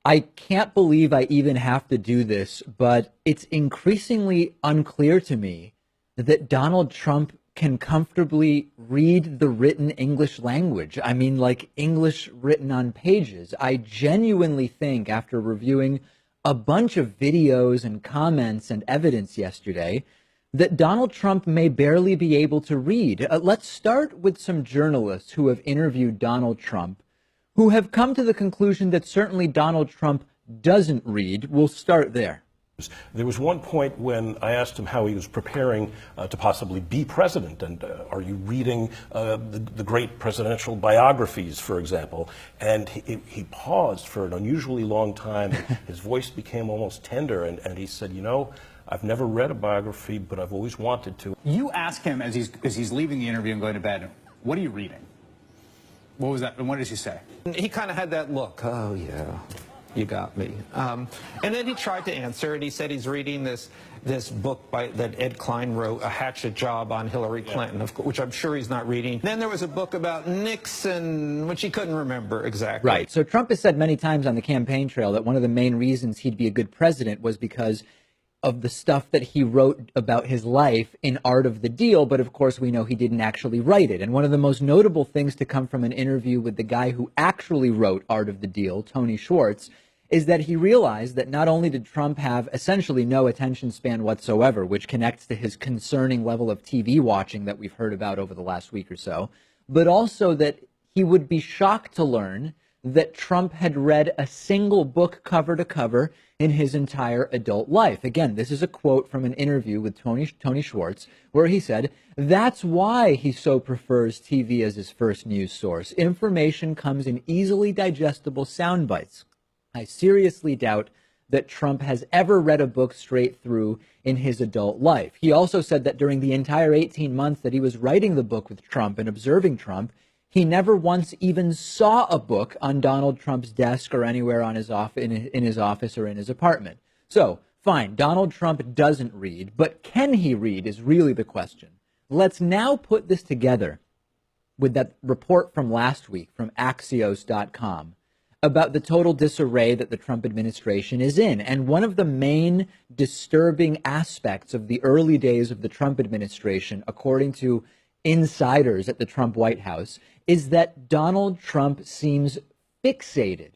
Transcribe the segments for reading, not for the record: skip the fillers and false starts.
I can't believe I even have to do this, but it's increasingly unclear to me that Donald Trump can comfortably read the written English language. I mean, like English written on pages. I genuinely think, after reviewing a bunch of videos and comments and evidence yesterday, that Donald Trump may barely be able to read. Let's start with some journalists who have interviewed Donald Trump, who have come to the conclusion that certainly Donald Trump doesn't read. We'll start there. There was one point when I asked him how he was preparing to possibly be president, and are you reading the great presidential biographies, for example? And he paused for an unusually long time. His voice became almost tender, and he said, you know, I've never read a biography, but I've always wanted to. You ask him as he's leaving the interview and going to bed, what are you reading? What was that? And what did he say? He kind of had that look. Oh, yeah, you got me. And then he tried to answer, and he said he's reading this book that Ed Klein wrote, A Hatchet Job on Hillary Clinton, which I'm sure he's not reading. Then there was a book about Nixon, which he couldn't remember exactly. Right. So Trump has said many times on the campaign trail that one of the main reasons he'd be a good president was because of the stuff that he wrote about his life in Art of the Deal, but of course we know he didn't actually write it. And one of the most notable things to come from an interview with the guy who actually wrote Art of the Deal, Tony Schwartz, is that he realized that not only did Trump have essentially no attention span whatsoever, which connects to his concerning level of TV watching that we've heard about over the last week or so, but also that he would be shocked to learn that Trump had read a single book cover to cover in his entire adult life. Again, this is a quote from an interview with Tony Schwartz, where he said, that's why he so prefers TV as his first news source. Information comes in easily digestible sound bites. I seriously doubt that Trump has ever read a book straight through in his adult life. He also said that during the entire 18 months that he was writing the book with Trump and observing Trump, he never once even saw a book on Donald Trump's desk or anywhere on his in his office or in his apartment. So, fine, Donald Trump doesn't read, but can he read is really the question. Let's now put this together with that report from last week from Axios.com about the total disarray that the Trump administration is in. And one of the main disturbing aspects of the early days of the Trump administration, according to insiders at the Trump White House, is that Donald Trump seems fixated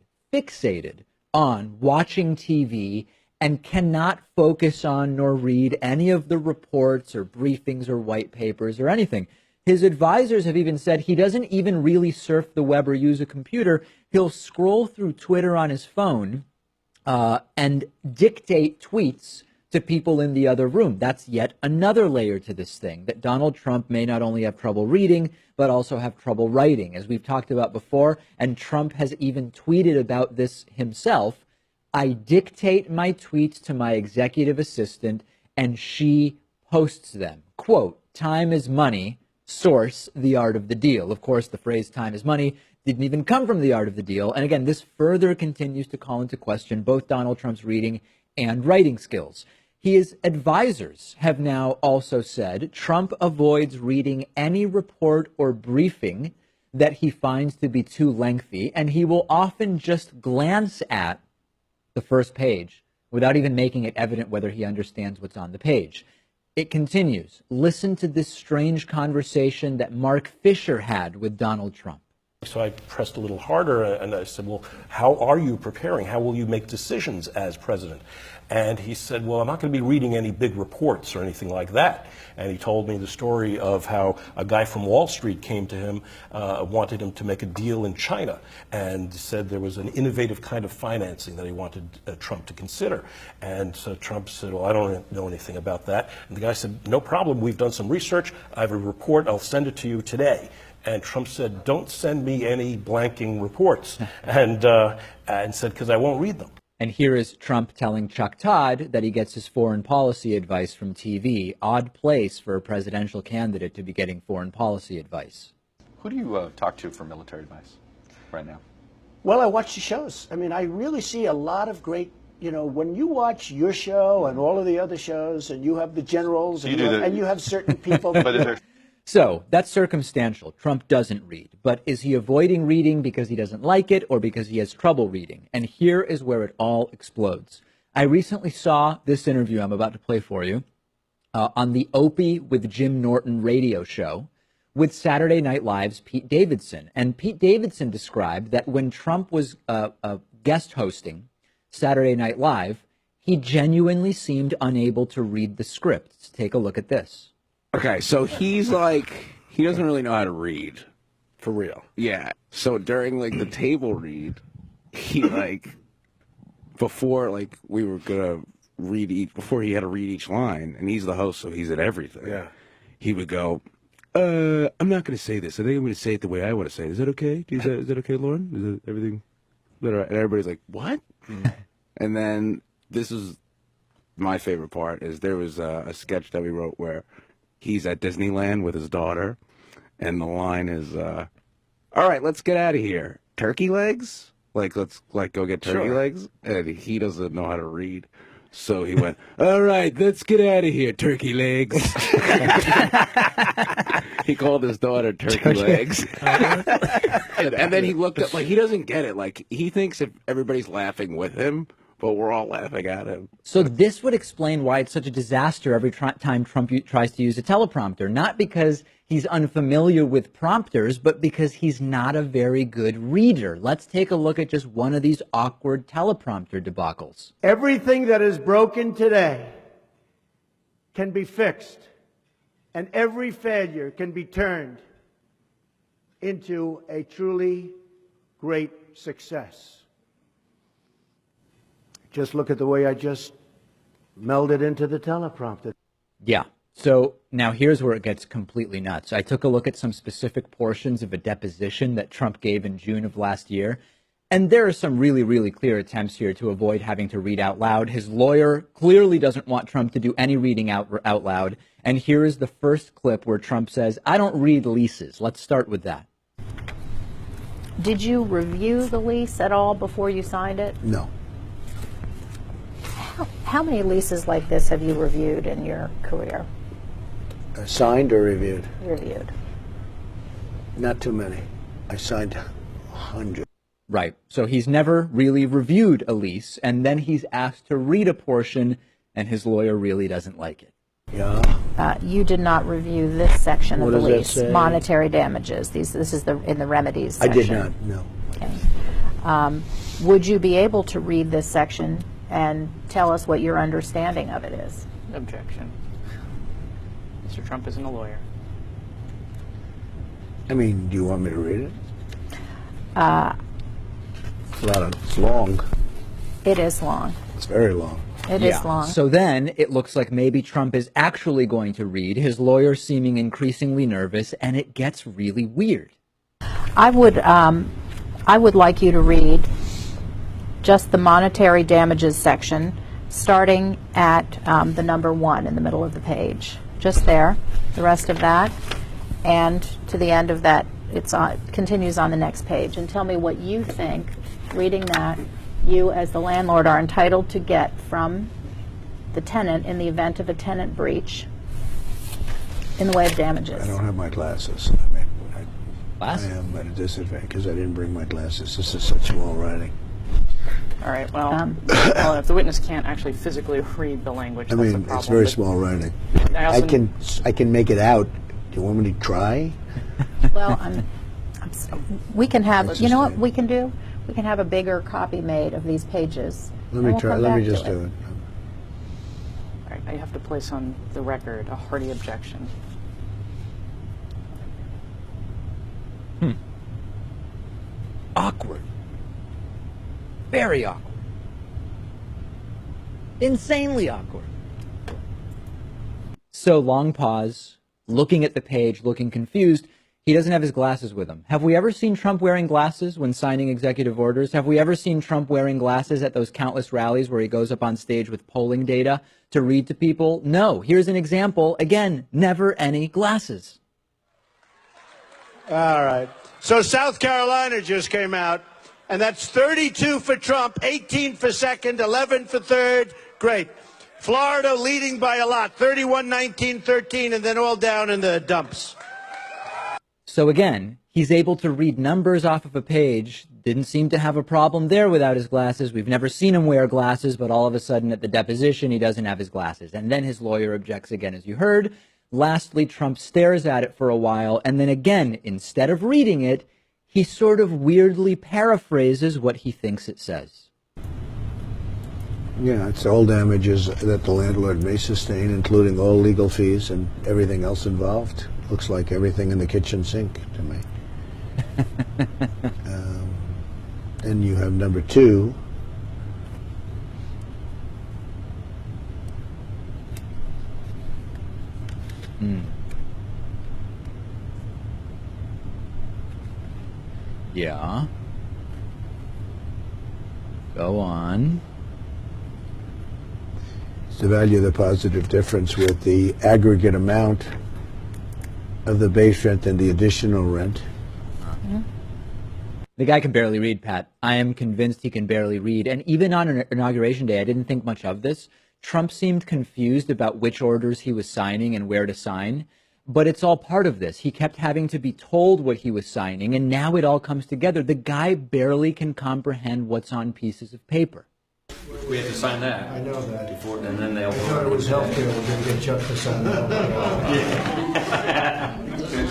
on watching TV and cannot focus on nor read any of the reports or briefings or white papers or anything. His advisors have even said he doesn't even really surf the web or use a computer. He'll scroll through Twitter on his phone and dictate tweets to people in the other room. That's yet another layer to this thing, that Donald Trump may not only have trouble reading, but also have trouble writing, as we've talked about before. And Trump has even tweeted about this himself. I dictate my tweets to my executive assistant, and she posts them. Quote, time is money. Source, The Art of the Deal. Of course, the phrase time is money didn't even come from The Art of the Deal. And again, this further continues to call into question both Donald Trump's reading and writing skills. His advisors have now also said Trump avoids reading any report or briefing that he finds to be too lengthy, and he will often just glance at the first page without even making it evident whether he understands what's on the page. It continues. Listen to this strange conversation that Mark Fisher had with Donald Trump. So I pressed a little harder and I said, well, how are you preparing? How will you make decisions as president? And he said, well, I'm not going to be reading any big reports or anything like that. And he told me the story of how a guy from Wall Street came to him, wanted him to make a deal in China, and said there was an innovative kind of financing that he wanted Trump to consider. And so Trump said, well, I don't know anything about that. And the guy said, no problem. We've done some research. I have a report. I'll send it to you today. And Trump said, don't send me any blanking reports, and said, because I won't read them. And here is Trump telling Chuck Todd that he gets his foreign policy advice from TV. Odd place for a presidential candidate to be getting foreign policy advice. Who do you talk to for military advice right now? Well, I watch the shows. I mean, I really see a lot of great, you know, when you watch your show and all of the other shows, and you have the generals, and you have certain people. But is there So that's circumstantial. Trump doesn't read. But is he avoiding reading because he doesn't like it or because he has trouble reading? And here is where it all explodes. I recently saw this interview I'm about to play for you on the Opie with Jim Norton radio show with Saturday Night Live's Pete Davidson. And Pete Davidson described that when Trump was guest hosting Saturday Night Live, he genuinely seemed unable to read the script. Take a look at this. Okay, so he's like, he doesn't really know how to read. For real. Yeah. So during like the table read, he like, before like we were gonna read each, before he had to read each line, and he's the host, so he's at everything. Yeah. He would go, I'm not gonna say this. I think I'm gonna say it the way I want to say it. Is that okay? Is that okay, Lauren? Is that everything? Is that all right? And everybody's like, what? And then this is my favorite part is there was a sketch that we wrote where he's at Disneyland with his daughter, and the line is, all right, let's get out of here. Turkey legs? Like, let's like go get turkey legs? And he doesn't know how to read. So he went, all right, let's get out of here, turkey legs. He called his daughter turkey legs. And then he looked up, like, he doesn't get it. Like, he thinks if everybody's laughing with him, but we're all laughing at him. So this would explain why it's such a disaster every time Trump tries to use a teleprompter. Not because he's unfamiliar with prompters, but because he's not a very good reader. Let's take a look at just one of these awkward teleprompter debacles. Everything that is broken today can be fixed, and every failure can be turned into a truly great success. Just look at the way I just melded into the teleprompter. Yeah. So now here's where it gets completely nuts. I took a look at some specific portions of a deposition that Trump gave in June of last year. And there are some really, really clear attempts here to avoid having to read out loud. His lawyer clearly doesn't want Trump to do any reading out loud. And here is the first clip where Trump says, I don't read leases. Let's start with that. Did you review the lease at all before you signed it? No. How many leases like this have you reviewed in your career? Signed or reviewed? Reviewed. Not too many. I signed 100. Right. So he's never really reviewed a lease, and then he's asked to read a portion, and his lawyer really doesn't like it. Yeah. You did not review this section What of the does that lease, say? monetary damages. This is in the remedies I section. did not, no. Okay. Would you be able to read this section and tell us what your understanding of it is? Objection. Mr. Trump isn't a lawyer. I mean, do you want me to read it? It's long. It is long. It's very long. It is long. So then it looks like maybe Trump is actually going to read, his lawyer seeming increasingly nervous, and it gets really weird. I would like you to read just the monetary damages section, starting at the number 1 in the middle of the page. Just there. The rest of that, and to the end of that, it continues on the next page. And tell me what you think, reading that, you as the landlord are entitled to get from the tenant in the event of a tenant breach in the way of damages. I don't have my glasses. I mean, I Glasses? am at a disadvantage because I didn't bring my glasses. This is such small writing. All right, well, well, if the witness can't actually physically read the language, I that's a mean, problem. it's very But small writing. I also, I can make it out. Do you want me to try? Well, we can have, Let's you know just what we can do? We can have a bigger copy made of these pages. Let and me we'll try. come Let me back to just do it. all right, I have to place on the record a hearty objection. Awkward. Very awkward. Insanely awkward. So long pause, looking at the page, looking confused. He doesn't have his glasses with him. Have we ever seen Trump wearing glasses when signing executive orders? Have we ever seen Trump wearing glasses at those countless rallies where he goes up on stage with polling data to read to people? No. Here's an example. Again, never any glasses. All right. So South Carolina just came out, and that's 32 for Trump, 18 for second, 11 for third. Great. Florida leading by a lot, 31, 19, 13, and then all down in the dumps. So again, he's able to read numbers off of a page. Didn't seem to have a problem there without his glasses. We've never seen him wear glasses, but all of a sudden at the deposition, he doesn't have his glasses. And then his lawyer objects again, as you heard. Lastly, Trump stares at it for a while, and then again, instead of reading it, he sort of weirdly paraphrases what he thinks it says. Yeah, it's all damages that the landlord may sustain, including all legal fees and everything else involved. Looks like everything in the kitchen sink to me. Then you have number 2. Yeah. Go on. It's the value of the positive difference with the aggregate amount of the base rent and the additional rent. The guy can barely read, Pat. I am convinced he can barely read. And even on Inauguration Day, I didn't think much of this. Trump seemed confused about which orders he was signing and where to sign. But it's all part of this. He kept having to be told what he was signing, and now it all comes together. The guy barely can comprehend what's on pieces of paper. We have to sign that. I know that. Before, and then they'll. I thought it was healthcare. We're going to get Chuck to sign that.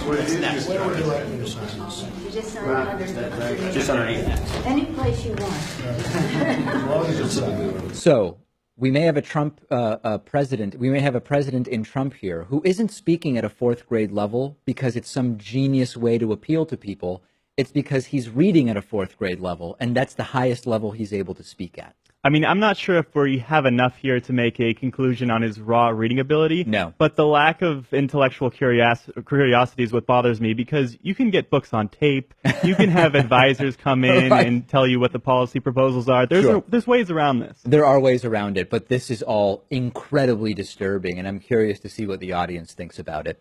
Where would you like me to sign this? You just sign it underneath. Just underneath. Any place you want. As long as it's signed. So we may have a Trump president. We may have a president in Trump here who isn't speaking at a 4th grade level because it's some genius way to appeal to people. It's because he's reading at a 4th grade level, and that's the highest level he's able to speak at. I mean, I'm not sure if we have enough here to make a conclusion on his raw reading ability. No. But the lack of intellectual curiosity is what bothers me, because you can get books on tape. You can have advisors come in Right. and tell you what the policy proposals are. There's ways around this. There are ways around it, but this is all incredibly disturbing, and I'm curious to see what the audience thinks about it.